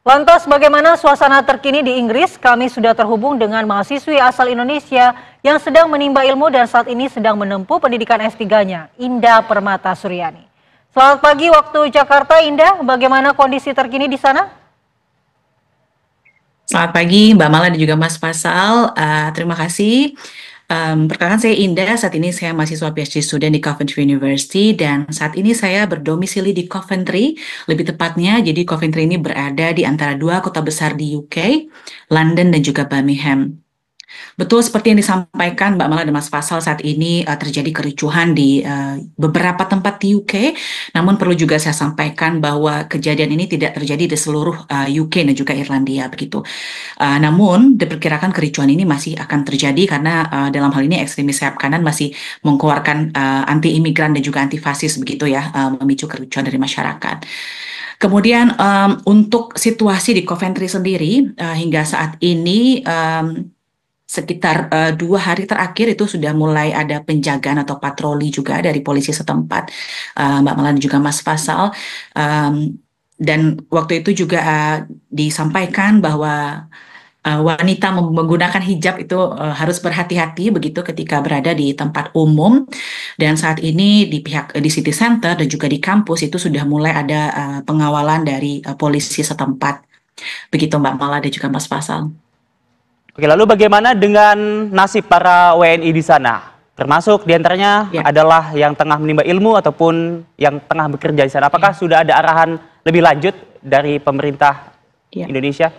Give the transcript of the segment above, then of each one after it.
Lantas bagaimana suasana terkini di Inggris? Kami sudah terhubung dengan mahasiswi asal Indonesia yang sedang menimba ilmu dan saat ini sedang menempuh pendidikan S3-nya, Indah Permata Suryani. Selamat pagi waktu Jakarta, Indah. Bagaimana kondisi terkini di sana? Selamat pagi Mbak Mala dan juga Mas Fasal. Terima kasih. Perkenalkan saya Indah, saat ini saya mahasiswa PhD student di Coventry University dan saat ini saya berdomisili di Coventry, lebih tepatnya jadi Coventry ini berada di antara dua kota besar di UK, London dan juga Birmingham. Betul seperti yang disampaikan Mbak Mala dan Mas Fasal, saat ini terjadi kericuhan di beberapa tempat di UK, namun perlu juga saya sampaikan bahwa kejadian ini tidak terjadi di seluruh UK dan juga Irlandia begitu. Namun diperkirakan kericuhan ini masih akan terjadi karena dalam hal ini ekstremis sayap kanan masih mengeluarkan anti imigran dan juga anti fasis begitu ya, memicu kericuhan dari masyarakat. Kemudian untuk situasi di Coventry sendiri hingga saat ini sekitar 2 hari terakhir itu sudah mulai ada penjagaan atau patroli juga dari polisi setempat, Mbak Malan dan juga Mas Fasal. Dan waktu itu juga disampaikan bahwa wanita menggunakan hijab itu harus berhati-hati begitu ketika berada di tempat umum. Dan saat ini di City Center dan juga di kampus itu sudah mulai ada pengawalan dari polisi setempat. Begitu Mbak Mala dan juga Mas Fasal. Oke, lalu bagaimana dengan nasib para WNI di sana? Termasuk diantaranya Ya. adalah yang tengah menimba ilmu ataupun yang tengah bekerja di sana. Apakah sudah ada arahan lebih lanjut dari pemerintah Ya. Indonesia?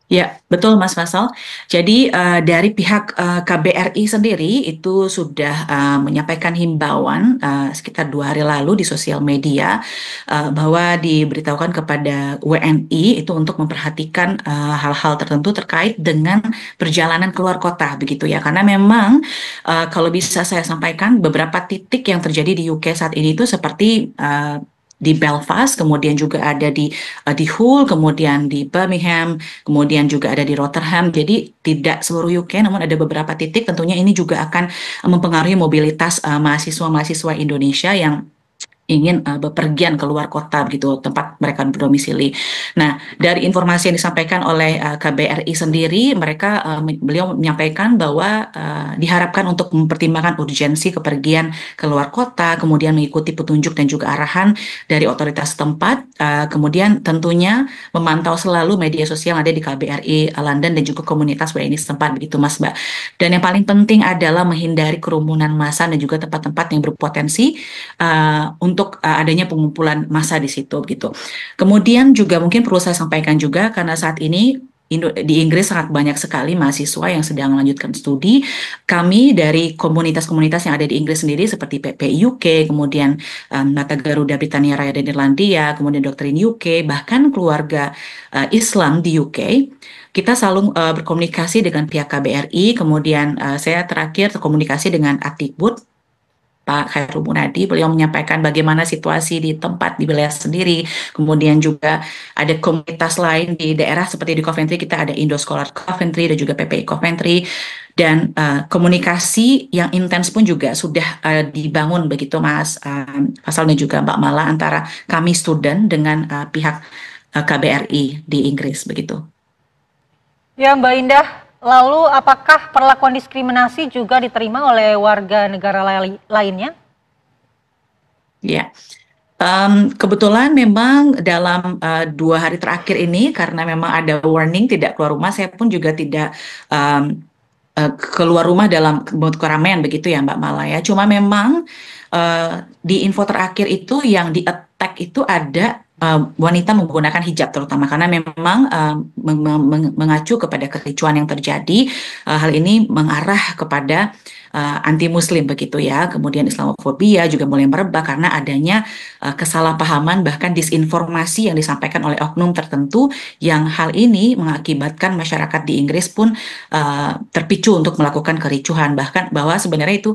Ya, betul Mas Fasal. Jadi dari pihak KBRI sendiri itu sudah menyampaikan himbauan sekitar 2 hari lalu di sosial media bahwa diberitahukan kepada WNI itu untuk memperhatikan hal-hal tertentu terkait dengan perjalanan keluar kota begitu ya. Karena memang kalau bisa saya sampaikan beberapa titik yang terjadi di UK saat ini itu seperti di Belfast, kemudian juga ada di Hull, kemudian di Birmingham, kemudian juga ada di Rotherham. Jadi tidak seluruh UK, namun ada beberapa titik. Tentunya ini juga akan mempengaruhi mobilitas mahasiswa-mahasiswa Indonesia yang ingin bepergian keluar kota begitu tempat mereka berdomisili. Nah, dari informasi yang disampaikan oleh KBRI sendiri, beliau menyampaikan bahwa diharapkan untuk mempertimbangkan urgensi kepergian keluar kota, kemudian mengikuti petunjuk dan juga arahan dari otoritas setempat, kemudian tentunya memantau selalu media sosial yang ada di KBRI London dan juga komunitas WNI setempat begitu Mas Mbak. Dan yang paling penting adalah menghindari kerumunan massa dan juga tempat-tempat yang berpotensi untuk adanya pengumpulan massa di situ gitu. Kemudian juga mungkin perlu saya sampaikan juga karena saat ini di Inggris sangat banyak sekali mahasiswa yang sedang melanjutkan studi. Kami dari komunitas-komunitas yang ada di Inggris sendiri seperti PPI UK, kemudian Mata Garuda Britania Raya dan Irlandia, kemudian Doktrin UK, bahkan keluarga Islam di UK, kita selalu berkomunikasi dengan pihak KBRI. Kemudian saya terakhir terkomunikasi dengan Atikbud Pak Khairul Munadi, beliau menyampaikan bagaimana situasi di tempat di wilayah sendiri. Kemudian juga ada komunitas lain di daerah seperti di Coventry, kita ada Indo Scholar Coventry dan juga PPI Coventry. Dan komunikasi yang intens pun juga sudah dibangun begitu Mas Fasal dan juga Mbak Mala antara kami student dengan pihak KBRI di Inggris begitu. Ya Mbak Indah, lalu apakah perlakuan diskriminasi juga diterima oleh warga negara lainnya? Ya, kebetulan memang dalam 2 hari terakhir ini karena memang ada warning tidak keluar rumah, saya pun juga tidak keluar rumah dalam keramaian begitu ya Mbak Mala ya. Cuma memang di info terakhir itu yang di attack itu ada wanita menggunakan hijab terutama karena memang mengacu kepada kericuan yang terjadi. Hal ini mengarah kepada anti muslim begitu ya, kemudian Islamofobia juga mulai merebak karena adanya kesalahpahaman bahkan disinformasi yang disampaikan oleh oknum tertentu yang hal ini mengakibatkan masyarakat di Inggris pun terpicu untuk melakukan kericuhan, bahkan bahwa sebenarnya itu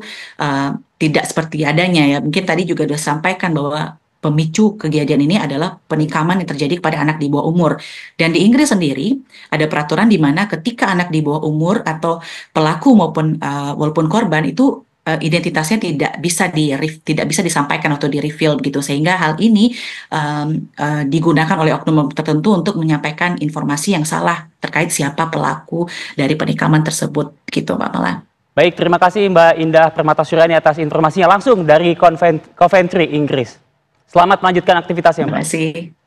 tidak seperti adanya ya. Mungkin tadi juga sudah sampaikan bahwa pemicu kejadian ini adalah penikaman yang terjadi kepada anak di bawah umur. Dan di Inggris sendiri ada peraturan di mana ketika anak di bawah umur atau pelaku maupun walaupun korban itu identitasnya tidak bisa disampaikan atau di-reveal begitu, sehingga hal ini digunakan oleh oknum tertentu untuk menyampaikan informasi yang salah terkait siapa pelaku dari penikaman tersebut gitu, Mbak Mala. Baik, terima kasih Mbak Indah Permatasuryani atas informasinya langsung dari Coventry, Inggris. Selamat melanjutkan aktivitasnya, Mbak. Terima kasih.